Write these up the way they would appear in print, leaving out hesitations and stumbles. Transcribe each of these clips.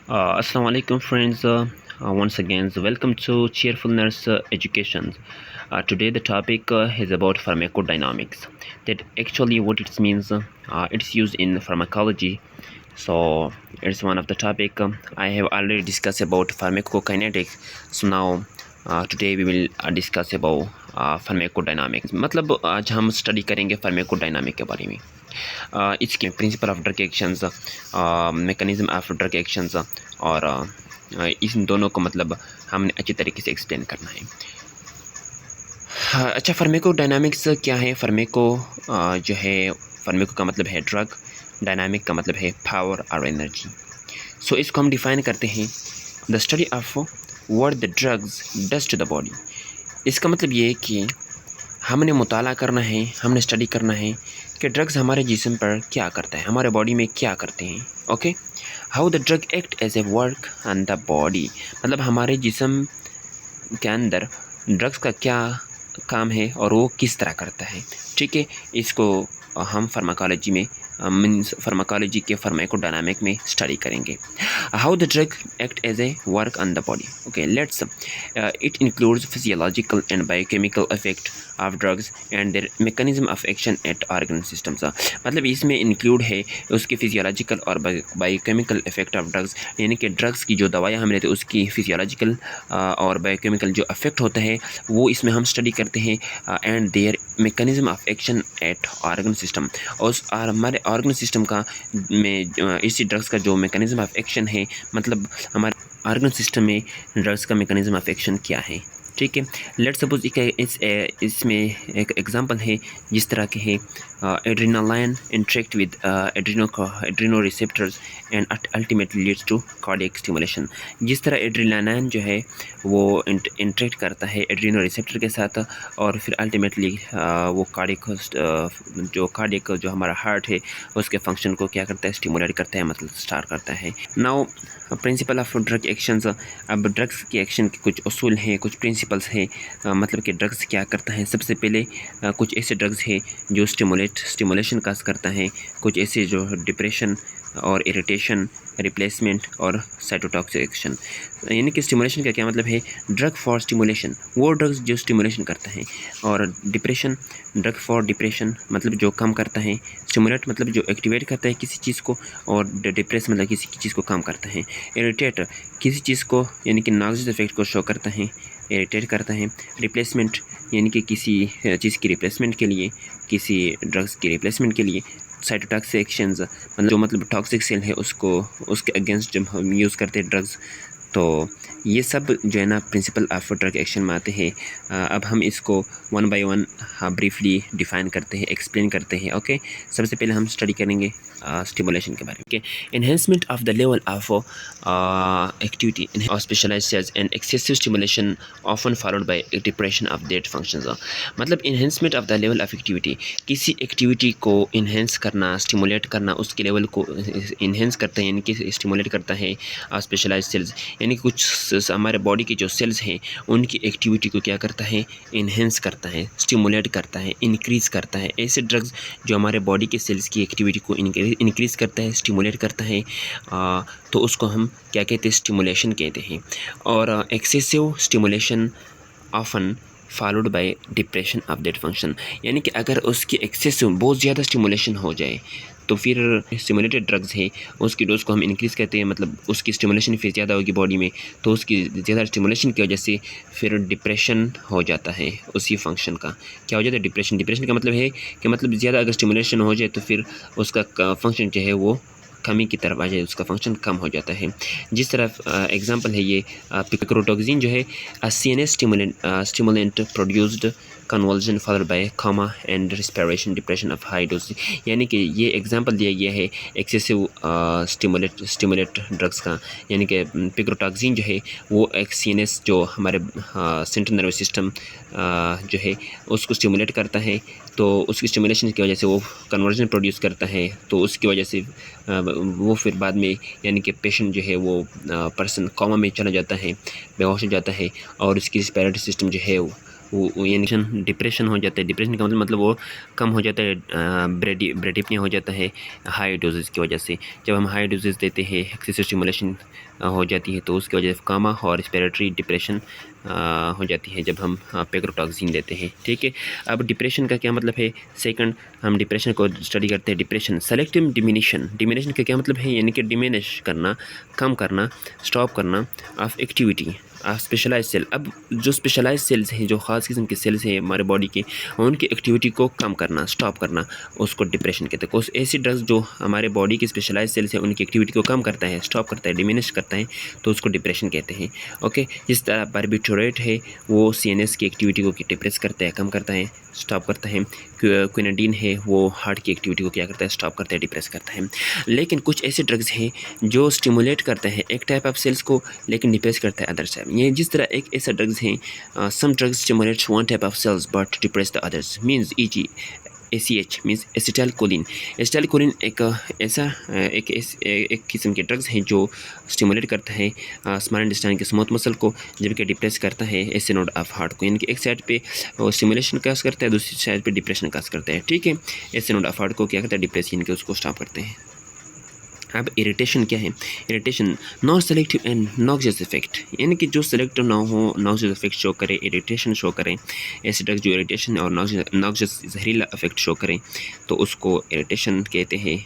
Assalamu alaikum friends. Once again, welcome to Cheerfulness Education. Today the topic is about pharmacodynamics. That actually what it means. It's used in pharmacology. So it's one of the topic I have already discussed about pharmacokinetics. So now today we will discuss about pharmacodynamics. मतलब आज हम study करेंगे फार्मेकोडायनामिक के बारे में। इसके principle of drug actions, mechanism of drug actions और इन दोनों को मतलब हमने अच्छी तरीके से एक्सप्लेन करना है। अच्छा, फार्मेकोडायनामिक्स क्या है? जो है फार्मेको का मतलब है ड्रग, डायनामिक का मतलब है पावर और एनर्जी। सो इसको हम डिफाइन करते हैं the study of what the drugs does to the body. इसका मतलब ये है कि हमने मुताला करना है, हमने स्टडी करना है कि ड्रग्स हमारे जिस्म पर क्या करता है, हमारे बॉडी में क्या करते हैं। Okay, how the drug act as a work on the body, मतलब हमारे जिस्म के अंदर ड्रग्स का क्या काम है और वो किस तरह करता है। ठीक है, इसको हम फार्माकोलॉजी में मीन्स फार्माकोलॉजी के फार्माकोडायनामिक में स्टडी करेंगे। How the drug act as a work on the body. Okay, let's it includes physiological and biochemical effect of drugs and their mechanism of action at organ systems. मतलब इसमें include है उसके physiological और biochemical effect of drugs, यानी कि drugs की जो दवाइयाँ हम लेते हैं उसकी फिजियोलॉजिकल और बायोकेमिकल जो इफेक्ट होता है वो इसमें हम स्टडी करते हैं। And their mechanism of action at organ system, और हमारे ऑर्गन सिस्टम का में इसी ड्रग्स का जो मैकेनिज्म ऑफ एक्शन है, मतलब हमारे ऑर्गन सिस्टम में ड्रग्स का मैकेनिज्म ऑफ एक्शन क्या है। ठीक है, लेट्स सपोज इसमें एक एग्जांपल है जिस तरह के है adrenaline interact with adreno receptors and ultimately leads to cardiac stimulation. जिस तरह एड्रेनालाइन जो है वो इंटरेक्ट करता है एड्रेनो रिसेप्टर के साथ और फिर अल्टीमेटली वो कार्डियक जो हमारा हार्ट है उसके फंक्शन को क्या करता है, स्टिमुलेट करता है, मतलब स्टार्ट करता है। Now principle of drug actions. अब ड्रग्स के एक्शन के कुछ उसूल हैं, कुछ प्रिंसिपल्स हैं, मतलब कि ड्रग्स क्या करता है। सबसे पहले कुछ ऐसे ड्रग्स हैं जो स्टिमुलेशन काज करता है, कुछ ऐसे जो डिप्रेशन और इरिटेशन, रिप्लेसमेंट और साइटोटॉक्सिक एक्शन। यानी कि स्टिमुलेशन का क्या मतलब है, ड्रग फॉर स्टिमुलेशन, वो ड्रग्स जो स्टिमुलेशन करता है, और डिप्रेशन ड्रग फॉर डिप्रेशन मतलब जो कम करता है, स्टिमुलेट मतलब जो एक्टिवेट करता है किसी चीज़ को, और डिप्रेस मतलब किसी चीज़ को कम करता है। इरिटेट किसी चीज़ को यानी कि नॉक्सियस इफेक्ट को शो करता है, इरिटेट करता है। रिप्लेसमेंट यानी कि किसी चीज़ की रिप्लेसमेंट के लिए, किसी ड्रग्स की रिप्लेसमेंट के लिए। साइटोटॉक्सिक एक्शंस मतलब टॉक्सिक सेल है उसके अगेंस्ट जब हम यूज़ करते हैं ड्रग्स। तो ये सब जो है ना प्रिंसिपल ऑफ ड्रग एक्शन में आते हैं। अब हम इसको one by one briefly define करते हैं, एक्सप्लेन करते हैं। ओके, सबसे पहले हम स्टडी करेंगे स्टिमुलेशन के बारे में। Okay, enhancement of the level of activity और specialised cells and excessive stimulation often followed by depression of that functions. मतलब enhancement of the level of activity, किसी एक्टिविटी को इन्हेंस करना, स्टिमुलेट करना, उसके लेवल को इन्हेंस करता है यानी कि स्टिमुलेट करता है स्पेशलाइज्ड सेल्स, यानी कि कुछ हमारे बॉडी के जो सेल्स हैं उनकी एक्टिविटी को क्या करता है, इन्हेंस करता है, स्टिमुलेट करता है, इंक्रीज़ करता है। ऐसे ड्रग्स जो हमारे बॉडी के सेल्स की एक्टिविटी को इंक्रीज़ करता है, स्टिमुलेट करता है, तो उसको हम क्या कहते हैं, स्टिमुलेशन कहते हैं। और excessive stimulation often followed by depression of that function, यानी कि अगर उसकी एक्सेसिव बहुत ज़्यादा स्टिमुलेशन हो जाए तो फिर स्टिमुलेटेड ड्रग्स है उसकी डोज को हम इंक्रीज़ करते हैं, मतलब उसकी स्टिमुलेशन फिर ज़्यादा होगी बॉडी में, तो उसकी ज़्यादा स्टिमुलेशन की वजह से फिर डिप्रेशन हो जाता है उसी फंक्शन का। क्या हो जाता है, डिप्रेशन का मतलब है कि मतलब ज़्यादा अगर स्टिमुलेशन हो जाए तो फिर उसका फंक्शन जो है वो कमी की तरफ आ जाए, उसका फंक्शन कम हो जाता है। जिस तरह एग्जांपल है ये पिक्रोटोक्सिन जो है CNS stimulant produced convulsion followed by coma and respiration depression of high dose, यानी कि ये एग्जांपल दिया गया है एक्सेसिव स्टिमुलेट ड्रग्स का, यानी कि पिक्रोटोक्सिन जो है वो एक CNS जो हमारे सेंट्रल नर्वस सिस्टम जो है उसको स्टिमुलेट करता है, तो उसकी स्टिमुलेशन की वजह से वो कन्वर्जन प्रोड्यूस करता है, तो उसकी वजह से वो फिर बाद में यानी कि पेशेंट जो है वो पर्सन कोमा में चला जाता है, बेहोश हो जाता है, और उसकी रिस्पिरेटरी सिस्टम जो है वो यानी डिप्रेशन हो जाता है। डिप्रेशन का मतलब वो कम हो जाता है, ब्रेडिपनिया हो जाता है हाई डोजेस की वजह से। जब हम हाई डोजेस देते हैं, एक्सेसिव स्टिमुलेशन हो जाती है, तो उसकी वजह से कामा और रेस्पिरेटरी डिप्रेशन हो जाती है जब हम पेक्रोटॉक्सिन देते हैं। ठीक है, अब डिप्रेशन का क्या मतलब है? सेकंड, हम डिप्रेशन को स्टडी करते हैं। Depression selective diminishing. डिमिनिशन का क्या मतलब है? यानी कि डिमिनिश करना, कम करना, स्टॉप करना ऑफ एक्टिविटी स्पेशलाइज सेल। अब जो स्पेशलाइज सेल्स हैं, जो ख़ास किस्म के सेल्स हैं हमारे बॉडी के, उनकी एक्टिविटी को कम करना, स्टॉप करना, उसको डिप्रेशन कहते हैं। कुछ ऐसी ड्रग्स जो हमारे बॉडी के स्पेशलाइज सेल्स हैं उनकी एक्टिविटी को कम करता है, स्टॉप करता है, डिमिनिश करता है, तो उसको डिप्रेशन कहते हैं। ओके, जिस तरह बारबिटोरेट है वो सीएनएस की एक्टिविटी को डिप्रेस करता है, कम करता है, स्टॉप करता है। क्विनाडीन है वो हार्ट की एक्टिविटी को क्या करता है? स्टॉप करता है, डिप्रेस करता है। लेकिन कुछ ऐसे ड्रग्स हैं जो स्टिमुलेट करते हैं एक टाइप ऑफ सेल्स को, लेकिन डिप्रेस करता है अदर टाइप। ये जिस तरह एक ऐसा ड्रग्स हैं, some drugs stimulates one type of cells but depress the others, means e g. ACH means acetylcholine. Acetylcholine एक किस्म के ड्रग्स हैं जो स्टिमुलेट करता है स्मॉल इंटेस्टाइन के स्मूथ मसल को, जबकि डिप्रेस करता है एसी नोड ऑफ हार्ट को। यानी कि एक साइड पे वो स्टिमुलेशन काज करता है, दूसरी साइड पे डिप्रेशन काज करता है। ठीक है, एसी नोड ऑफ हार्ट को क्या करता है? डिप्रेस, यानी कि उसको स्टॉप करते हैं। अब इरिटेशन क्या है? Irritation non selective and noxious effect, यानी कि जो सेलेक्टिव ना हो, नॉक्सियस इफेक्ट शो करे, इरिटेशन शो करें। ऐसे ड्रग्स जो इरिटेशन और नॉक्सियस जहरीला इफेक्ट शो करें तो उसको इरिटेशन कहते हैं।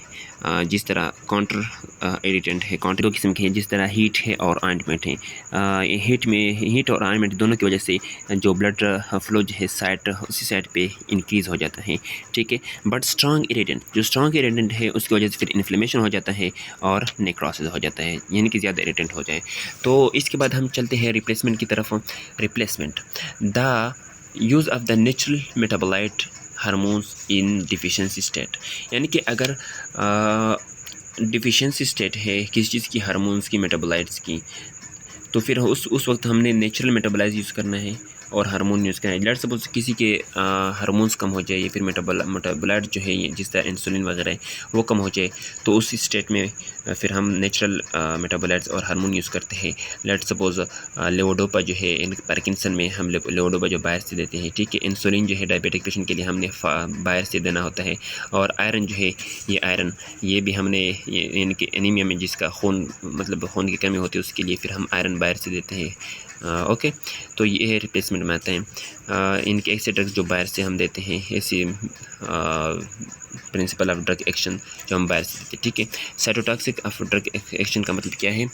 जिस तरह काउंटर इरिटेंट है, काउंटर दो किस्म के हैं, जिस तरह हीट है और ऑइंटमेंट है। हीट और ऑइंटमेंट दोनों की वजह से जो ब्लड फ्लो जो है साइड उसी साइड पे इंक्रीज़ हो जाता है। ठीक है, बट स्ट्रॉन्ग इरिटेंट, जो स्ट्रॉन्ग इरिटेंट है उसकी वजह से फिर इन्फ्लेमेशन हो जाता है और नेक्रोसिस हो जाता है, यानी कि ज़्यादा इरिटेंट हो जाए। तो इसके बाद हम चलते हैं रिप्लेसमेंट की तरफ। Replacement the use of the natural metabolite hormones in deficiency state, यानी कि अगर डिफिशिएंसी स्टेट है किसी चीज़ की, हार्मोन्स की, मेटाबोलाइट्स की, तो फिर उस वक्त हमने नेचुरल मेटाबोलाइज यूज़ करना है और हार्मोन यूज़ करना है। लेट्स सपोज किसी के हार्मोन्स कम हो जाए या फिर मेटाबोलाइट जो है ये जिस तरह इंसुलिन वगैरह है वो कम हो जाए, तो उस स्टेट में फिर हम नेचुरल मेटाबोलाइट्स और हार्मोन यूज़ करते हैं। लेट्स सपोज लेवोडोपा जो है इन पार्किंसन में हम लेवोडोपा जो बाहर से देते हैं। ठीक है, इंसुलिन जो है डायबिटिक पेशेंट के लिए हमने बाहर से देना होता है। और आयरन जो है ये आयरन ये भी हमने यानी कि एनीमिया में जिसका खून मतलब खून की कमी होती है उसके लिए फिर हम आयरन बाहर से देते हैं। ओके, तो ये रिप्लेसमेंट में आते हैं। इनके ऐसे ड्रग्स जो बाहर से हम देते हैं, ऐसी प्रिंसिपल ऑफ ड्रग एक्शन जो हम बाहर से देते हैं। ठीक है, साइटोटॉक्सिक ऑफ ड्रग एक्शन का मतलब क्या है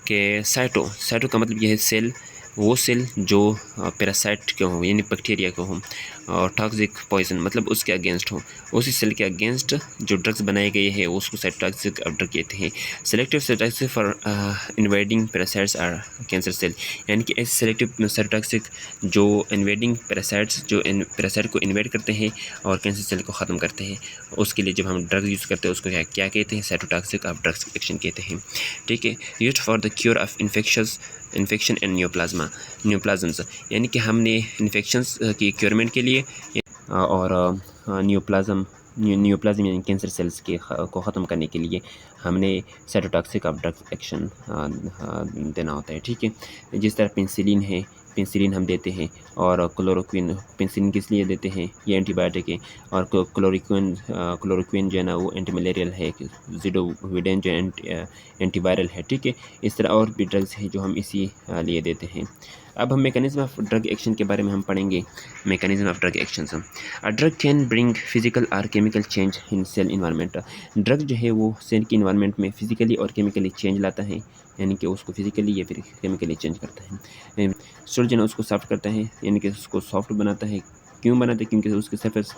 कि साइटो का मतलब यह है सेल, वो सेल जो पैरासाइट के हों यानी बैक्टीरिया के हों, और टॉक्सिक पॉइजन मतलब उसके अगेंस्ट हो, उसी सेल के अगेंस्ट जो ड्रग्स बनाए गए हैं उसको साइटोटॉक्सिक ड्रग कहते हैं। Selective cytotoxic for invading parasites or cancer cell, यानी कि ऐसे सेलेक्टिव साइटोटॉक्सिक जो इन्वेडिंग पैरासाइट्स जो पैरासाइट को इन्वेड करते हैं और कैंसर सेल को ख़त्म करते हैं, उसके लिए जब हम ड्रग यूज़ करते हैं उसको क्या कहते हैं? साइटोटॉक्सिक ऑफ ड्रग्स एक्शन कहते हैं। ठीक है, used for the cure of infection and neoplasms, यानी कि हमने इन्फेक्शंस की क्योरमेंट के लिए और न्यूप्लाज्म यानी कैंसर सेल्स के को ख़त्म करने के लिए हमने साइटोटॉक्सिक ऑफ ड्रग्स एक्शन देना होता है। ठीक है, जिस तरह पेंसिलिन है, पेंसिलिन हम देते हैं, और क्लोरोक्विन, पेंसिलिन किस लिए देते हैं? ये एंटीबायोटिक है, और क्लोरोक्विन जो है ना वो एंटी मलेरियल है, ज़िडोविडेन जो एंटीवायरल है। ठीक है, इस तरह और भी ड्रग्स हैं जो हम इसी लिए देते हैं। अब हम मैकेनिज्म ऑफ ड्रग एक्शन के बारे में हम पढ़ेंगे। Mechanism of drug action, a drug can bring physical और chemical change in cell environment. Drug जो है वो सेल की इन्वायरमेंट में फिजिकली और केमिकली चेंज लाता है, यानी कि उसको फिजिकली या फिर केमिकली चेंज करता है। स्टोल जो है उसको सॉफ्ट करता है, यानी कि उसको सॉफ्ट बनाता है। क्यों बनाता है? क्योंकि उसके सरफेस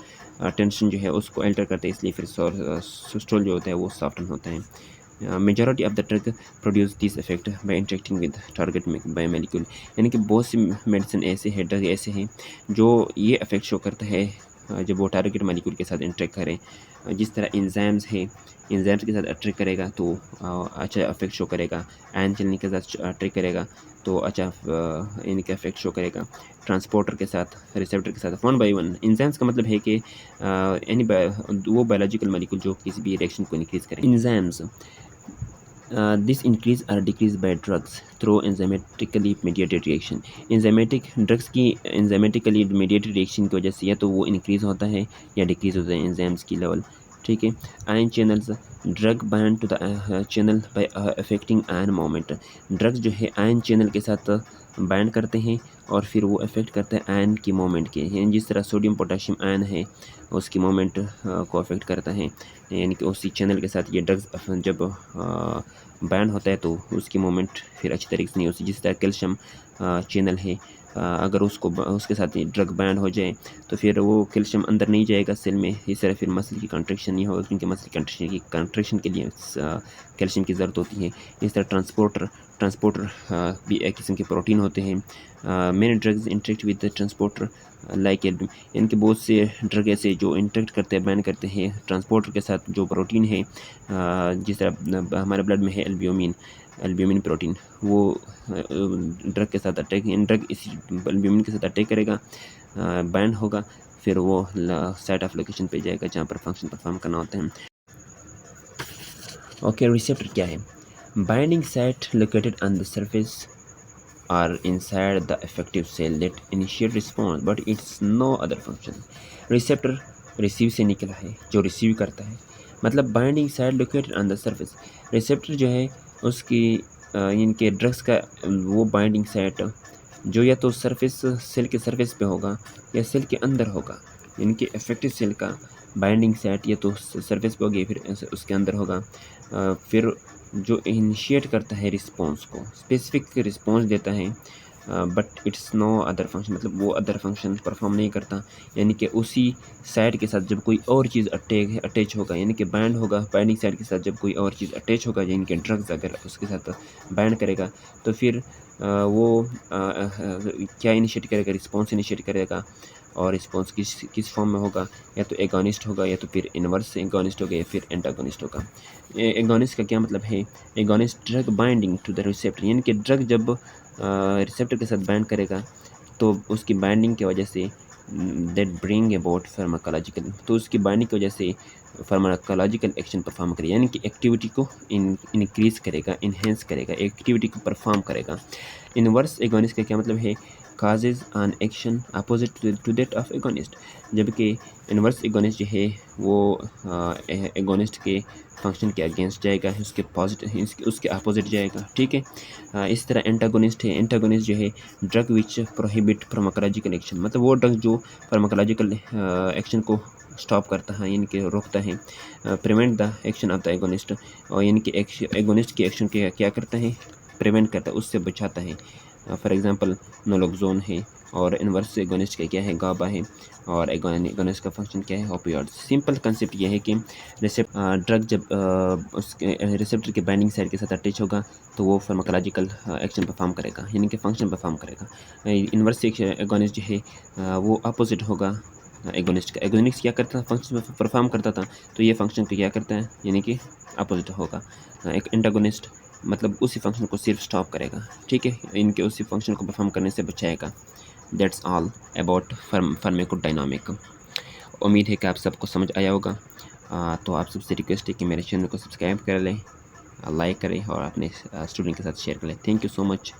टेंशन जो है उसको अल्टर करता है, इसलिए फिर स्टोल जो होता है वो सॉफ्टन होता है। Majority of the drug produce this effect bye interacting with target biomolecule, यानी कि बहुत सी मेडिसिन ऐसे हैं, ड्रग ऐसे हैं जो ये इफेक्ट शो करता है जब वो टारगेट मालिक्यूल के साथ इंटरेक्ट करें। जिस तरह इंजाइम्स है, इंजाइम्स के साथ अट्रैक्ट करेगा तो अच्छा इफेक्ट शो करेगा। आयन चैनल के साथ अट्रैक्ट करेगा तो अच्छा इनका इफेक्ट शो करेगा। ट्रांसपोर्टर के साथ, रिसेप्टर के साथ, वन बाय वन। इंजाइम्स का मतलब है कि वो बायोलॉजिकल मालिक्यूल जो किसी भी रिएक्शन को इंक्रीज करें। इंजाइम्स दिस इंक्रीज और decrease by drugs through enzymatically mediated reaction. Enzymatic drugs की एंजाइमेटिकली मीडिएटेड रिएक्शन की वजह से या तो वो इंक्रीज होता है या डिक्रीज होता है एंजाइम्स की लेवल, ठीक है। Ion channels, drug bind to the channel by affecting ion moment. Drugs जो है आयन चैनल के साथ बाइंड करते हैं और फिर वो अफेक्ट करते हैं आयन की मोमेंट के, यानी जिस तरह सोडियम पोटेशियम आयन है उसकी मोमेंट को अफेक्ट करता है, यानी कि उसी चैनल के साथ ये ड्रग्स जब बैंड होता है तो उसकी मूवमेंट फिर अच्छी तरीके से नहीं होती। जिस तरह कैल्शियम चैनल है, अगर उसके साथ ड्रग बैंड हो जाए तो फिर वो कैल्शियम अंदर नहीं जाएगा सेल में, इस तरह फिर मसल की कंट्रैक्शन नहीं होगा, क्योंकि मसल कंट्रैक्शन के लिए कैल्शियम की ज़रूरत होती है। इस तरह ट्रांसपोर्टर भी एक किस्म के प्रोटीन होते हैं। Many drugs interact with transporter like इनके बहुत से ड्रग ऐसे जो इंटरेक्ट करते हैं, बैन करते हैं ट्रांसपोर्टर के साथ जो प्रोटीन है, जिस तरह हमारे ब्लड में है एल्ब्यूमिन प्रोटीन, वो ड्रग के साथ अटैक ड्रग इस एल्ब्यूमिन के साथ अटैक करेगा, बैंड होगा, फिर वो साइट ऑफ लोकेशन पे जाएगा जहाँ पर फंक्शन परफॉर्म करना होता है। ओके, रिसेप्टर क्या है? Binding site located on the surface are inside the effective cell that initiate response but it's no other function। Receptor receive से निकला है, जो रिसीव करता है, मतलब binding site located on the surface. Receptor जो है उसकी इनके ड्रग्स का वो बाइंडिंग साइट जो या तो सरफेस सेल के सरफेस पे होगा या सेल के अंदर होगा। इनके इफेक्टिव सेल का बाइंडिंग साइट या तो सरफेस पे होगी फिर उसके अंदर होगा। फिर जो इनिशिएट करता है रिस्पॉन्स को, स्पेसिफिक रिस्पॉन्स देता है, but it's no other function, मतलब वो अदर फंक्शन परफॉर्म नहीं करता, यानी कि उसी साइड के साथ जब कोई और चीज़ अटैच होगा, यानी कि बैंड होगा, बाइंडिंग साइड के साथ जब कोई और चीज़ अटैच होगा, यानी कि ड्रग्स अगर उसके साथ बैंड करेगा तो फिर वो क्या इनिशिएट करेगा, रिस्पॉन्स इनिशिएट करेगा। और रिस्पॉन्स किस फॉर्म में होगा, या तो एगोनिस्ट होगा या तो फिर इनवर्स एगोनिस्ट होगा या फिर एंटागोनिस्ट होगा। एगोनिस्ट का क्या मतलब है? Agonist drug binding to the receptor, यानी कि ड्रग जब रिसेप्टर के साथ बाइंड करेगा तो उसकी बाइंडिंग की वजह say that bring about pharmacological, तो उसकी बाइंडिंग की वजह से फार्माकोलॉजिकल एक्शन परफॉर्म करेगा, यानी कि एक्टिविटी को इंक्रीज करेगा, इन्हेंस करेगा, एक्टिविटी को परफॉर्म करेगा। इनवर्स एगोनिस्ट का क्या मतलब है? Causes on action opposite to that of agonist, जबकि इनवर्स एगोनिस्ट जो है वो एगोनिस्ट के फंक्शन के अगेंस्ट जाएगा, उसके अपोजिट जाएगा, ठीक है। इस तरह एंटागोनिस्ट है, एंटागोनिस्ट जो है drug which prohibit pharmacological action, मतलब वो ड्रग जो फार्माकोलॉजिकल एक्शन को स्टॉप करता है, यानी कि रोकता है, prevent the action of the agonist, और यानी कि एगोनिस्ट के एक्शन के क्या करता है? प्रिवेंट करता है, उससे बचाता है। फॉर एग्जांपल नोलोक्सोन है, और इनवर्स एगोनिस्ट का क्या है? गाबा है, और एगोनिस्ट का फंक्शन क्या है? ओपियोइड्स। सिंपल कंसेप्ट ये है कि ड्रग जब उसके रिसेप्टर के बाइंडिंग साइड के साथ अटैच होगा तो वो फार्माकोलॉजिकल एक्शन परफॉर्म करेगा, यानी कि फंक्शन परफॉर्म करेगा। इनवर्स एगोनिस्ट जो है वो अपोजिट होगा एगोनिस्ट का। एगोनिस्ट क्या करता था? फंक्शन परफॉर्म करता था, तो ये फंक्शन को क्या करता है? यानी कि अपोजिट होगा। एक एंटागोनिस्ट मतलब उसी फंक्शन को सिर्फ स्टॉप करेगा, ठीक है, इनके उसी फंक्शन को परफॉर्म करने से बचाएगा। That's all about pharmacodynamic. उम्मीद है कि आप सबको समझ आया होगा। तो आप सबसे रिक्वेस्ट है कि मेरे चैनल को सब्सक्राइब कर लें, लाइक करें और अपने स्टूडेंट के साथ शेयर कर लें। Thank you so much.